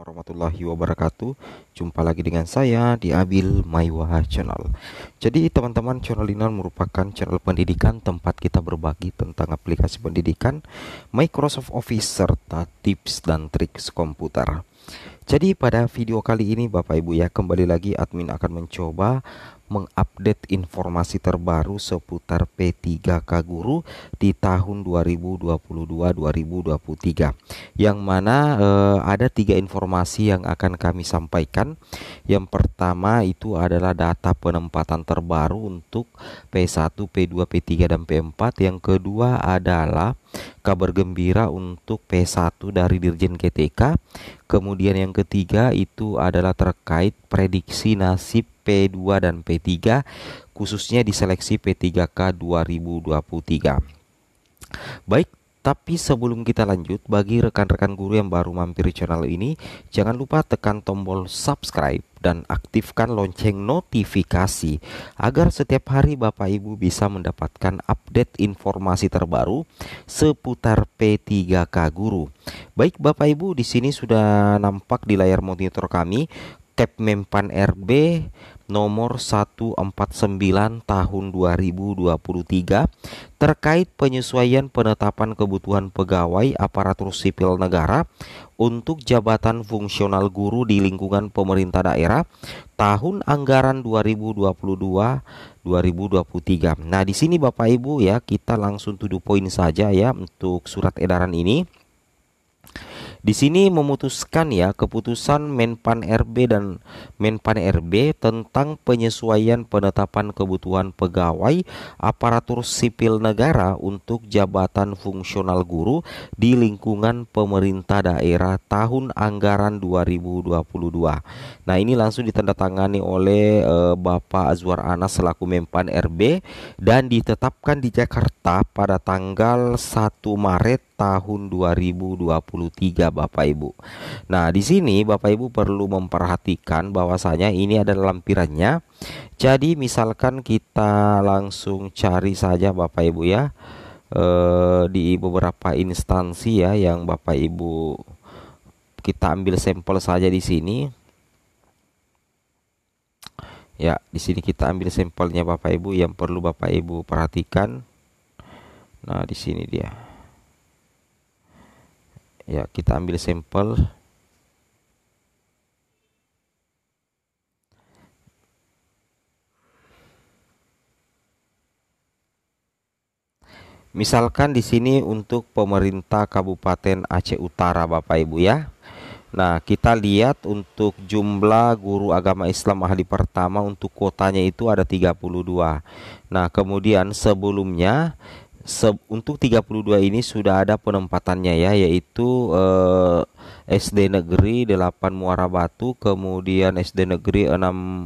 Warahmatullahi wabarakatuh. Jumpa lagi dengan saya di Abil Maiwa Channel. Jadi teman-teman, channel ini merupakan channel pendidikan tempat kita berbagi tentang aplikasi pendidikan, Microsoft Office, serta tips dan trik komputer. Jadi pada video kali ini Bapak Ibu ya, kembali lagi admin akan mencoba mengupdate informasi terbaru seputar P3K Guru di tahun 2022-2023, yang mana ada 3 informasi yang akan kami sampaikan. Yang pertama itu adalah data penempatan terbaru untuk P1, P2, P3, dan P4. Yang kedua adalah kabar gembira untuk P1 dari Dirjen KTK. Kemudian yang ketiga itu adalah terkait prediksi nasib P2 dan P3, khususnya di seleksi P3K 2023. Baik, tapi sebelum kita lanjut, bagi rekan-rekan guru yang baru mampir di channel ini, jangan lupa tekan tombol subscribe dan aktifkan lonceng notifikasi agar setiap hari Bapak Ibu bisa mendapatkan update informasi terbaru seputar P3K Guru. Baik Bapak Ibu, di sini sudah nampak di layar monitor kami Kepmenpan RB nomor 149 tahun 2023 terkait penyesuaian penetapan kebutuhan pegawai aparatur sipil negara untuk jabatan fungsional guru di lingkungan pemerintah daerah tahun anggaran 2022-2023. Nah, di sini Bapak Ibu ya, kita langsung to the point saja ya untuk surat edaran ini. Di sini memutuskan ya keputusan Menpan RB dan Menpan RB tentang penyesuaian penetapan kebutuhan pegawai aparatur sipil negara untuk jabatan fungsional guru di lingkungan pemerintah daerah tahun anggaran 2022. Nah, ini langsung ditandatangani oleh Bapak Azwar Anas selaku Menpan RB dan ditetapkan di Jakarta pada tanggal 1 Maret tahun 2023 Bapak Ibu. Nah, di sini Bapak Ibu perlu memperhatikan bahwasanya ini adalah lampirannya. Jadi misalkan kita langsung cari saja Bapak Ibu ya, di beberapa instansi ya yang Bapak Ibu, kita ambil sampel saja di sini. Ya, di sini kita ambil sampelnya Bapak Ibu yang perlu Bapak Ibu perhatikan. Nah, di sini dia. Ya, kita ambil sampel. Misalkan di sini untuk pemerintah Kabupaten Aceh Utara Bapak Ibu ya. Nah, kita lihat untuk jumlah guru agama Islam ahli pertama untuk kuotanya itu ada 32. Nah, kemudian sebelumnya untuk 32 ini sudah ada penempatannya ya, yaitu SD Negeri 8 Muara Batu, kemudian SD Negeri 6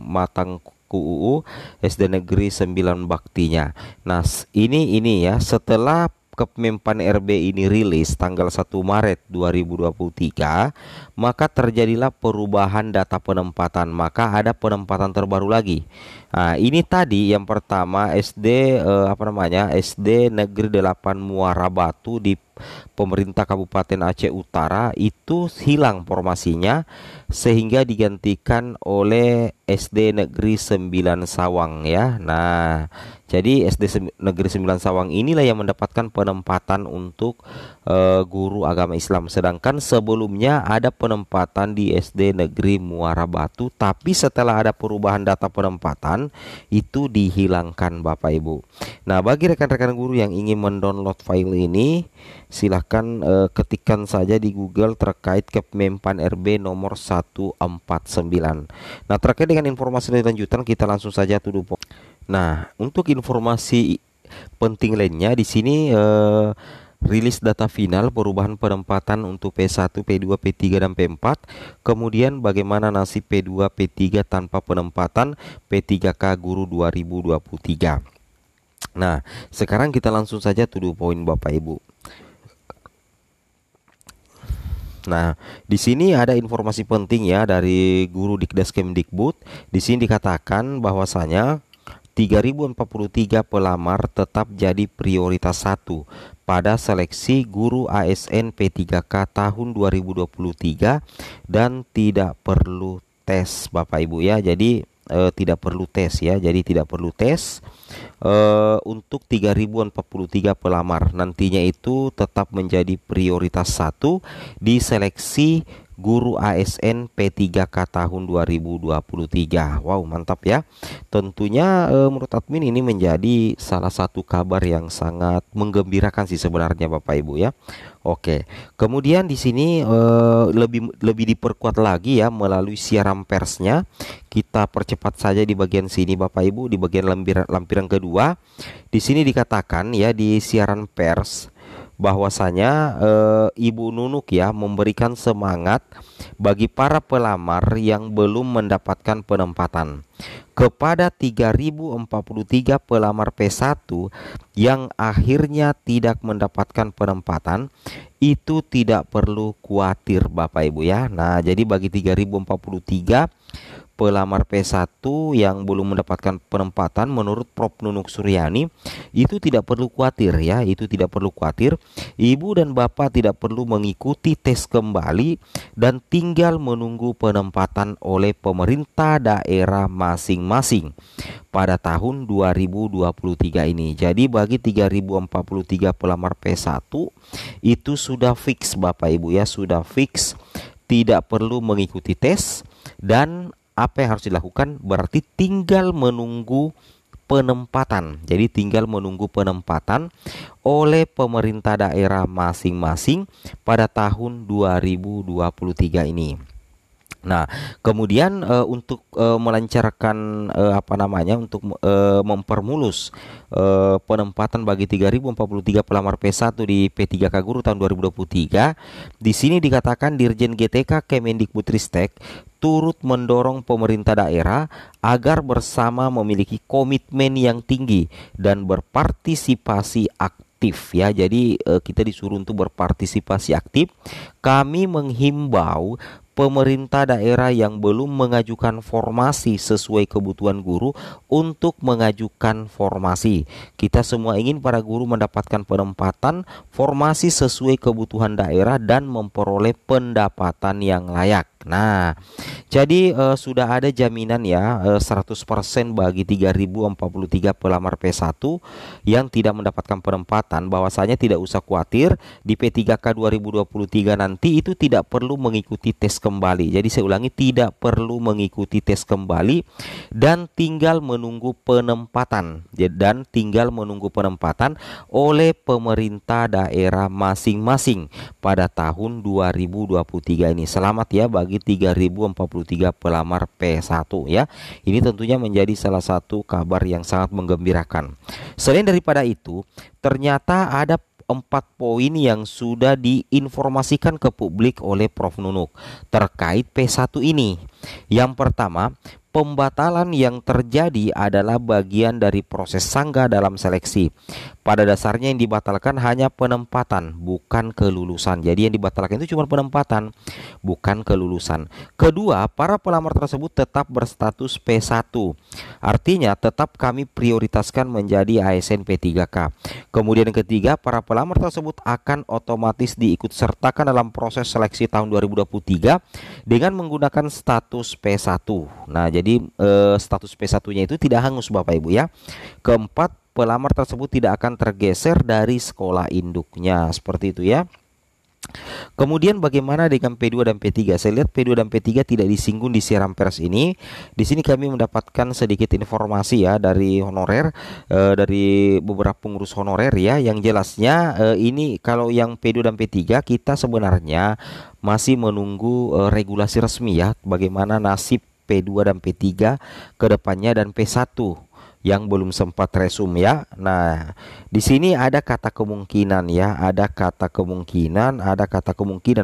Matang KUU, SD Negeri 9 Baktinya. Nah, ini ya, setelah Kepmenpan RB ini rilis tanggal 1 Maret 2023, maka terjadilah perubahan data penempatan, maka ada penempatan terbaru lagi. Nah, ini tadi yang pertama SD SD Negeri 8 Muara Batu di pemerintah Kabupaten Aceh Utara itu hilang formasinya sehingga digantikan oleh SD Negeri 9 Sawang ya. Nah, jadi Negeri 9 Sawang inilah yang mendapatkan penempatan untuk guru agama Islam. Sedangkan sebelumnya ada penempatan di SD Negeri Muara Batu, tapi setelah ada perubahan data penempatan itu dihilangkan Bapak Ibu. Nah, bagi rekan-rekan guru yang ingin mendownload file ini, silahkan ketikkan saja di Google terkait Kepmenpan RB nomor 149. Nah, terkait dengan informasi lanjutan kita langsung saja to the point. Nah, untuk informasi penting lainnya di sini rilis data final perubahan penempatan untuk P1, P2, P3, dan P4. Kemudian bagaimana nasib P2, P3 tanpa penempatan P3K Guru 2023. Nah, sekarang kita langsung saja to the point Bapak Ibu. Nah, di sini ada informasi penting ya dari Guru Dikdas Kemdikbud. Di sini dikatakan bahwasanya 3043 pelamar tetap jadi prioritas 1 pada seleksi guru ASN P3K tahun 2023 dan tidak perlu tes Bapak Ibu ya. Jadi tidak perlu tes ya. Jadi tidak perlu tes untuk 3043 pelamar. Nantinya itu tetap menjadi prioritas 1 di seleksi guru ASN P3K tahun 2023. Wow, mantap ya. Tentunya menurut admin ini menjadi salah satu kabar yang sangat menggembirakan sih sebenarnya Bapak Ibu ya. Oke. Kemudian di sini lebih diperkuat lagi ya melalui siaran persnya. Kita percepat saja di bagian sini Bapak Ibu, di bagian lampiran kedua. Di sini dikatakan ya di siaran pers bahwasanya Ibu Nunuk ya memberikan semangat bagi para pelamar yang belum mendapatkan penempatan. Kepada 3043 pelamar P1 yang akhirnya tidak mendapatkan penempatan, itu tidak perlu khawatir Bapak Ibu ya. Nah, jadi bagi 3043 pelamar P1 yang belum mendapatkan penempatan, menurut Prof Nunuk Suryani itu tidak perlu khawatir ya, itu tidak perlu khawatir. Ibu dan Bapak tidak perlu mengikuti tes kembali dan tinggal menunggu penempatan oleh pemerintah daerah masing-masing pada tahun 2023 ini. Jadi bagi 3043 pelamar P1 itu sudah fix Bapak Ibu ya, sudah fix tidak perlu mengikuti tes. Dan apa yang harus dilakukan? Berarti tinggal menunggu penempatan. Jadi tinggal menunggu penempatan oleh pemerintah daerah masing-masing pada tahun 2023 ini. Nah, kemudian untuk melancarkan untuk mempermulus penempatan bagi 3043 pelamar P1 di P3K Guru tahun 2023, di sini dikatakan Dirjen GTK Kemendikbudristek turut mendorong pemerintah daerah agar bersama memiliki komitmen yang tinggi dan berpartisipasi aktif ya. Jadi kita disuruh untuk berpartisipasi aktif. Kami menghimbau pemerintah daerah yang belum mengajukan formasi sesuai kebutuhan guru untuk mengajukan formasi. Kita semua ingin para guru mendapatkan penempatan formasi sesuai kebutuhan daerah dan memperoleh pendapatan yang layak. Nah, jadi sudah ada jaminan ya 100% bagi 3043 pelamar P1 yang tidak mendapatkan penempatan, bahwasanya tidak usah khawatir di P3K 2023 nanti itu tidak perlu mengikuti tes kembali. Jadi saya ulangi, tidak perlu mengikuti tes kembali dan tinggal menunggu penempatan oleh pemerintah daerah masing-masing pada tahun 2023 ini. Selamat ya bagi 3043 pelamar P1 ya. Ini tentunya menjadi salah satu kabar yang sangat menggembirakan. Selain daripada itu, ternyata ada 4 poin yang sudah diinformasikan ke publik oleh Prof Nunuk terkait P1 ini. Yang pertama, pembatalan yang terjadi adalah bagian dari proses Sangga dalam seleksi. Pada dasarnya yang dibatalkan hanya penempatan, bukan kelulusan. Jadi yang dibatalkan itu cuma penempatan, bukan kelulusan. Kedua, para pelamar tersebut tetap berstatus P1. Artinya tetap kami prioritaskan menjadi ASN P3K. Kemudian yang ketiga, para pelamar tersebut akan otomatis diikut sertakan dalam proses seleksi tahun 2023 dengan menggunakan status P1. Nah, jadi status P1-nya itu tidak hangus Bapak Ibu ya. Keempat, pelamar tersebut tidak akan tergeser dari sekolah induknya, seperti itu ya. Kemudian bagaimana dengan P2 dan P3? Saya lihat P2 dan P3 tidak disinggung di siaran pers ini. Di sini kami mendapatkan sedikit informasi ya dari honorer, dari beberapa pengurus honorer ya. Yang jelasnya ini kalau yang P2 dan P3 kita sebenarnya masih menunggu regulasi resmi ya. Bagaimana nasib P2 dan P3 ke depannya dan P1 yang belum sempat resum ya. Nah, di sini ada kata kemungkinan ya, ada kata kemungkinan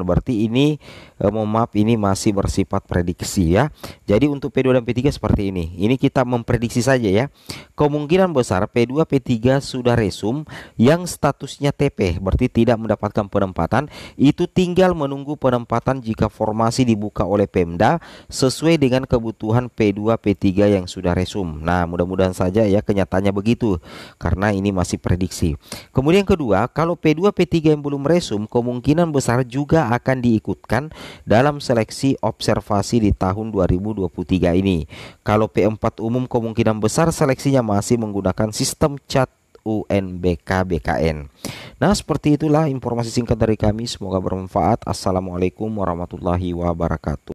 berarti ini mohon maaf ini masih bersifat prediksi ya. Jadi untuk P2 dan P3 seperti ini. Ini kita memprediksi saja ya. Kemungkinan besar P2 P3 sudah resum yang statusnya TP, berarti tidak mendapatkan penempatan. Itu tinggal menunggu penempatan jika formasi dibuka oleh Pemda sesuai dengan kebutuhan P2 P3 yang sudah resum. Nah, mudah-mudahan saja saja ya, kenyataannya begitu, karena ini masih prediksi. Kemudian kedua, kalau P2 P3 yang belum resum kemungkinan besar juga akan diikutkan dalam seleksi observasi di tahun 2023 ini. Kalau P4 umum kemungkinan besar seleksinya masih menggunakan sistem CAT UNBK BKN. Nah, seperti itulah informasi singkat dari kami, semoga bermanfaat. Assalamualaikum warahmatullahi wabarakatuh.